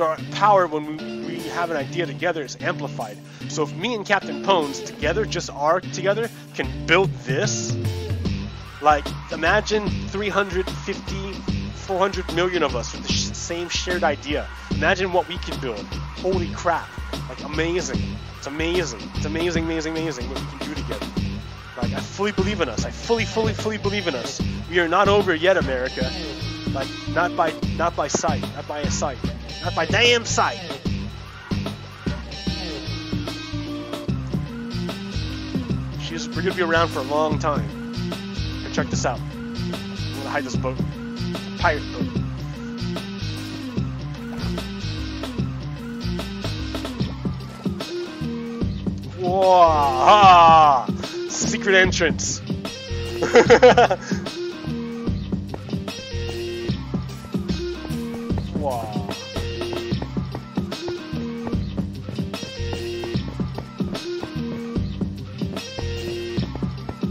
[SPEAKER 1] our power, when we have an idea together, is amplified. So if me and Captain Pones together, just are together, can build this, like imagine 350, 400 million of us with the same shared idea. Imagine what we can build. Holy crap. Like amazing. It's amazing. It's amazing, amazing, amazing what we can do together. Like I fully believe in us. I fully believe in us. We are not over yet, America. Like not by sight, not by a sight, not by damn sight. We're gonna be around for a long time. Here, check this out. I'm gonna hide this boat. Pirate boat. Whoa! Ah, secret entrance. Wow.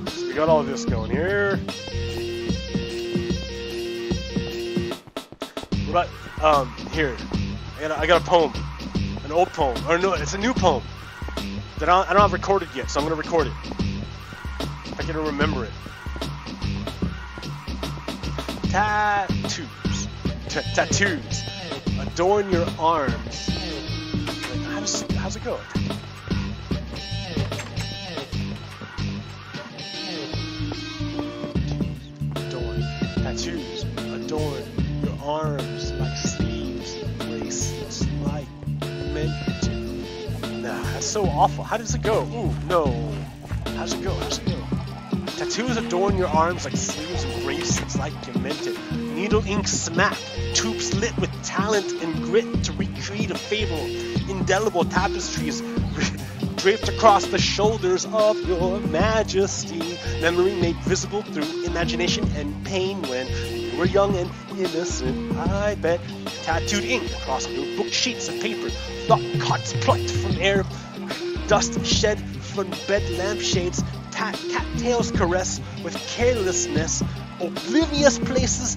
[SPEAKER 1] So we got all of this going here. What? Here. I got a poem. An old poem. Or no, it's a new poem. That I don't have recorded yet, so I'm gonna record it. I can remember it. Tattoos. Tattoos. Adorn your arms. Like, how's it go? Adorn. Tattoos. Adorn your arms like sleeves, bracelets, like meant to. Nah, that's so awful. How does it go? Ooh, no. How's it go? How's it go? Tattoos adorn your arms like sleeves and bracelets like you meant it. Needle ink smack, tubes lit with talent and grit to recreate a fable. Indelible tapestries draped across the shoulders of your majesty. Memory made visible through imagination and pain when you were young and innocent, I bet. Tattooed ink across your book sheets of paper. Thought cuts plucked from air. Dust shed from bed lampshades. Cattails caress with carelessness. Oblivious places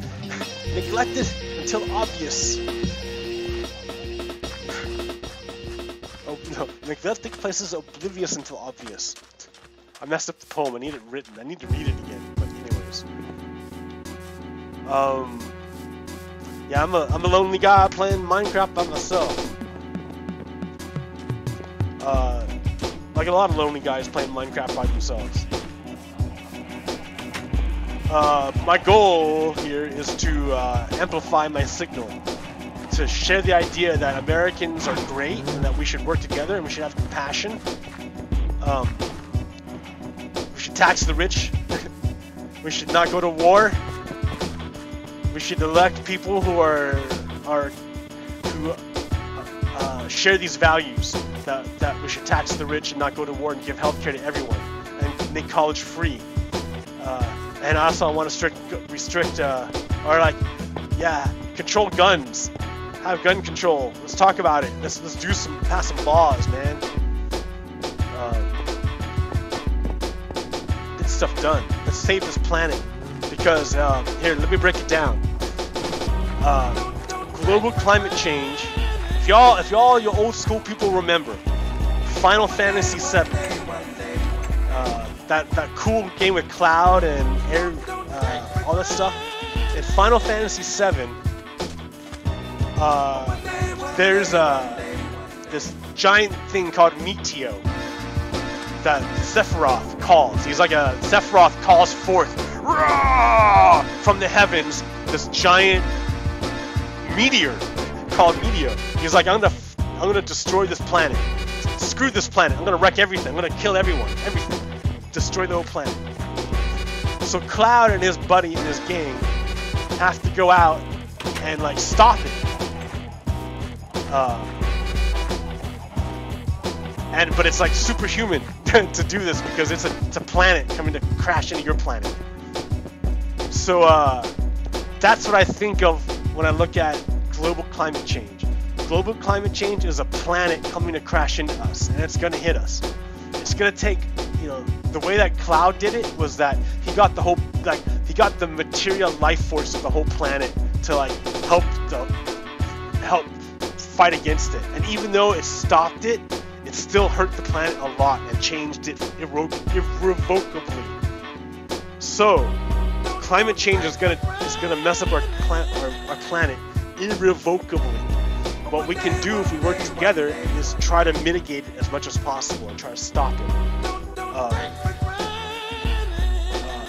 [SPEAKER 1] neglected until obvious. Oh no, neglected places oblivious until obvious. I messed up the poem. I need it written. I need to read it again. But anyways, yeah, I'm a lonely guy playing Minecraft by myself. Like a lot of lonely guys playing Minecraft by themselves. My goal here is to amplify my signal, to share the idea that Americans are great and that we should work together and we should have compassion. We should tax the rich. We should not go to war. We should elect people who share these values. That we should tax the rich and not go to war and give healthcare to everyone and make college free. And also I want to restrict control guns. Have gun control. Let's talk about it. Let's pass some laws, man. Get stuff done. Let's save this planet. Because here, let me break it down. Global climate change. If y'all you old school people remember Final Fantasy VII, that cool game with Cloud and Air, all that stuff. In Final Fantasy VII, there's this giant thing called Meteo that Sephiroth calls. He's like Sephiroth calls forth from the heavens this giant meteor called Meteo. He's like, I'm gonna destroy this planet. Screw this planet. I'm gonna wreck everything. I'm gonna kill everyone. Everything. Destroy the whole planet. So Cloud and his buddy and his gang have to go out and like stop it. But it's like superhuman to do this because it's a planet coming to crash into your planet. So that's what I think of when I look at global climate change. Global climate change is a planet coming to crash into us, and it's gonna hit us. It's gonna take, you know, the way that Cloud did it was that he got the whole, like, he got the material life force of the whole planet to like help fight against it. And even though it stopped it, it still hurt the planet a lot and changed it irrevocably. So climate change is gonna mess up our planet irrevocably. What we can do if we work together is try to mitigate it as much as possible and try to stop it.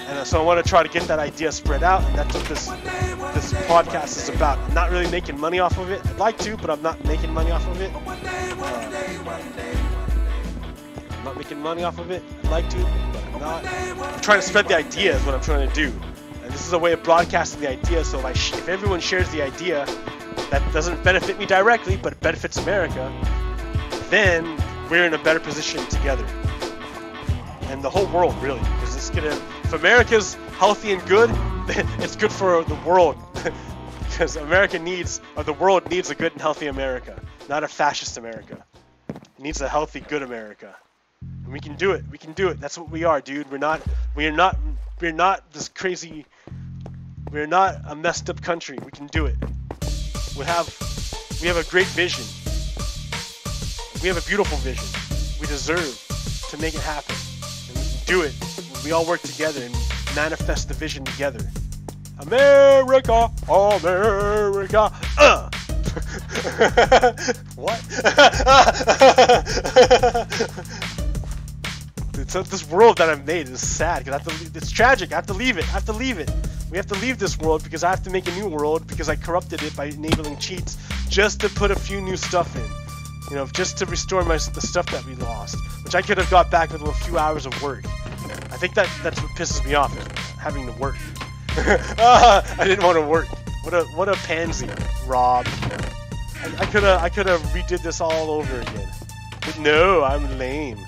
[SPEAKER 1] And so I want to try to get that idea spread out, and that's what this podcast is about. I'm not really making money off of it. I'd like to, but I'm not making money off of it. I'm not making money off of it. I'd like to, but I'm not. I'm trying to spread the idea is what I'm trying to do. And this is a way of broadcasting the idea, so if everyone shares the idea that doesn't benefit me directly, but it benefits America, then we're in a better position together. And the whole world, really, because it's gonna, if America's healthy and good, it's good for the world. Because America needs, or the world needs a good and healthy America, not a fascist America. It needs a healthy, good America. And we can do it. We can do it. That's what we are, dude. We're not this crazy, we're not a messed up country. We can do it. We have a great vision. We have a beautiful vision. We deserve to make it happen. And we can do it when we all work together and manifest the vision together. America, America, What? This world that I've made is sad because it's tragic. I have to leave it. We have to leave this world because I have to make a new world because I corrupted it by enabling cheats just to put a few new stuff in. You know, just to restore the stuff that we lost, which I could have got back with a few hours of work. I think that's what pisses me off, is having to work. I didn't want to work. What a pansy, Rob. I could have redid this all over again. But no, I'm lame.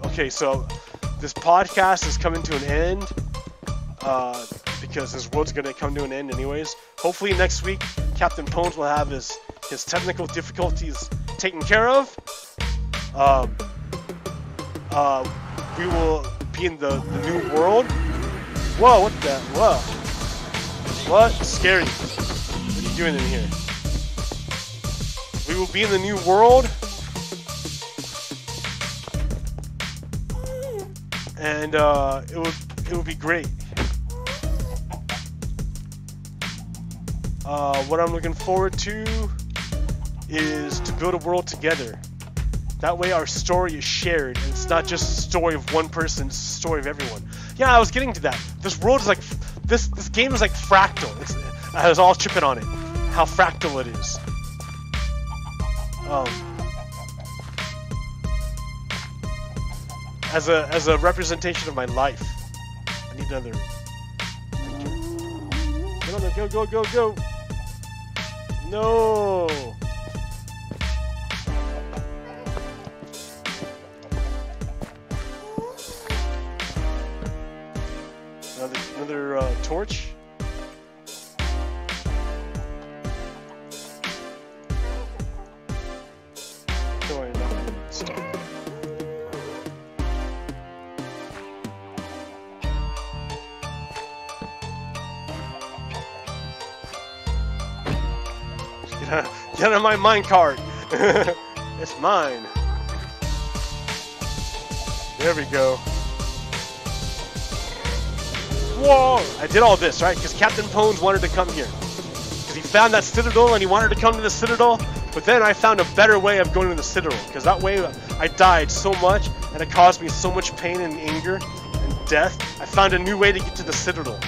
[SPEAKER 1] Okay, so this podcast is coming to an end because this world's gonna come to an end anyways. Hopefully next week Captain Pones will have his technical difficulties taken care of. We will be in the new world. Whoa, what the? Whoa. What? Scary. What are you doing in here? We will be in the new world. And it would be great. What I'm looking forward to is to build a world together. That way our story is shared, and it's not just a story of one person, it's a story of everyone. Yeah, I was getting to that. This world is like, this game is like fractal. I was all tripping on it, how fractal it is. As a representation of my life. I need another. Go. No. Another torch. Don't worry about it. Stop. Get on my minecart. It's mine. There we go. Whoa! I did all this, right? Because Captain Pones wanted to come here. Because he found that citadel and he wanted to come to the citadel. But then I found a better way of going to the citadel. Because that way I died so much and it caused me so much pain and anger and death. I found a new way to get to the citadel.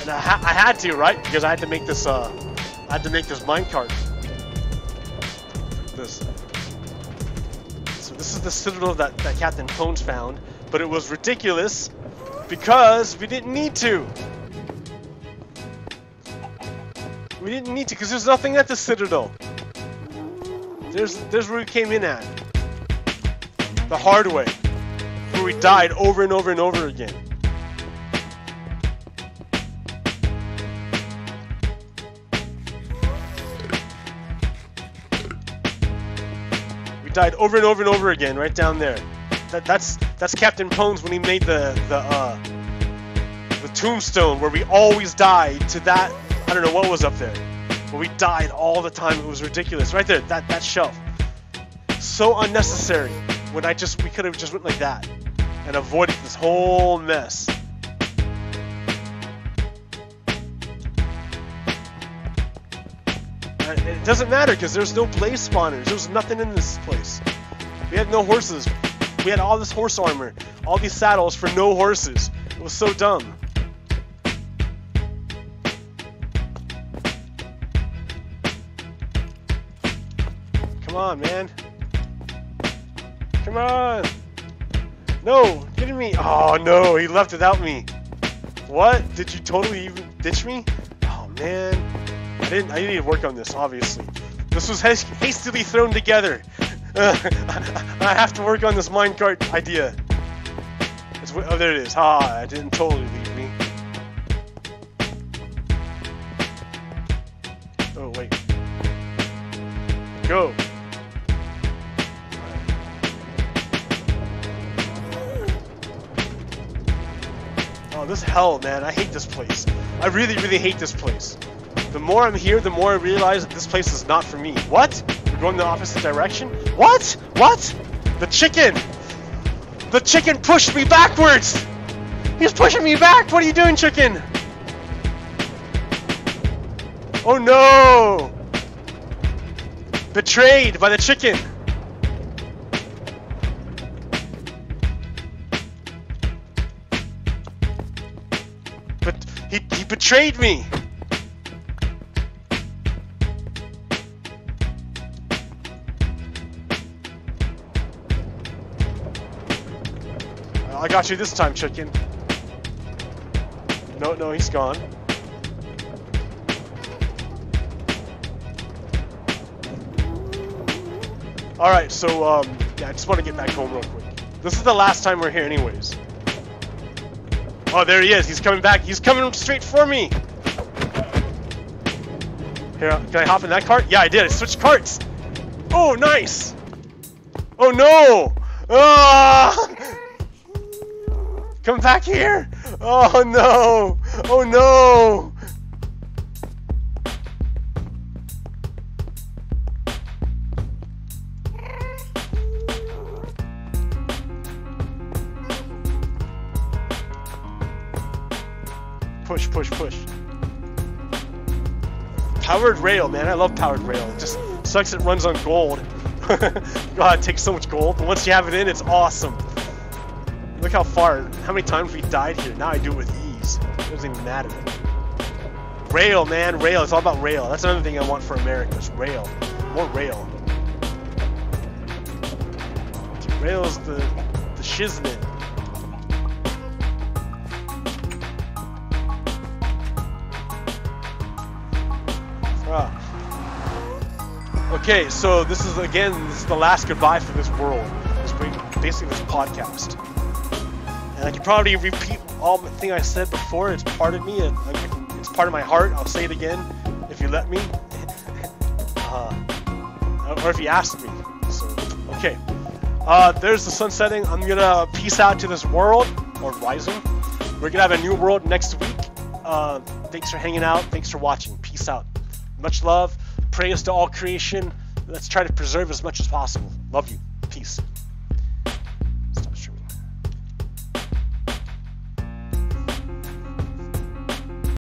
[SPEAKER 1] And I had to, right? Because I had to make this minecart. So this is the citadel that Captain Pones found, but it was ridiculous because we didn't need to. We didn't need to, because there's nothing at the Citadel. There's where we came in at. The hard way. Where we died over and over and over again. We died over and over and over again, right down there. That's Captain Pones when he made the tombstone where we always died to that. I don't know what was up there, but we died all the time. It was ridiculous. Right there, that shelf. So unnecessary. When we could have just went like that and avoided this whole mess. And it doesn't matter because there's no blaze spawners. There's nothing in this place. We had no horses. We had all this horse armor, all these saddles for no horses. It was so dumb. Come on, man. Come on. No, get me. Oh no, he left without me. What? Did you totally even ditch me? Oh man. I didn't even work on this, obviously. This was hastily thrown together. I have to work on this minecart idea. Oh, there it is. Ah, I didn't totally leave me. Oh, wait. Go. Oh, this hell, man. I hate this place. I really, really hate this place. The more I'm here, the more I realize that this place is not for me. What? We're going the opposite direction? What? What? The chicken! The chicken pushed me backwards! He's pushing me back! What are you doing, chicken? Oh no! Betrayed by the chicken! But he betrayed me! I got you this time, chicken. No, he's gone. Alright, so, yeah, I just want to get back home real quick. This is the last time we're here anyways. Oh, there he is. He's coming back. He's coming straight for me. Here, can I hop in that cart? Yeah, I did. I switched carts. Oh, nice. Oh, no. Ah! Come back here! Oh no! Oh no! Push, push, push. Powered rail, man. I love powered rail. It just sucks it runs on gold. God, it takes so much gold, but once you have it in, it's awesome. Look how far, how many times we died here. Now I do it with ease. It doesn't even matter. Rail, man, rail. It's all about rail. That's another thing I want for America is rail. More rail. Rail's the shiznit. Okay, so this is the last goodbye for this world. It's basically this podcast. And I can probably repeat all the thing I said before. It's part of me. It's part of my heart. I'll say it again if you let me. Or if you ask me. So, okay. There's the sun setting. I'm going to peace out to this world. Or rising. We're going to have a new world next week. Thanks for hanging out. Thanks for watching. Peace out. Much love. Praise to all creation. Let's try to preserve as much as possible. Love you. Peace.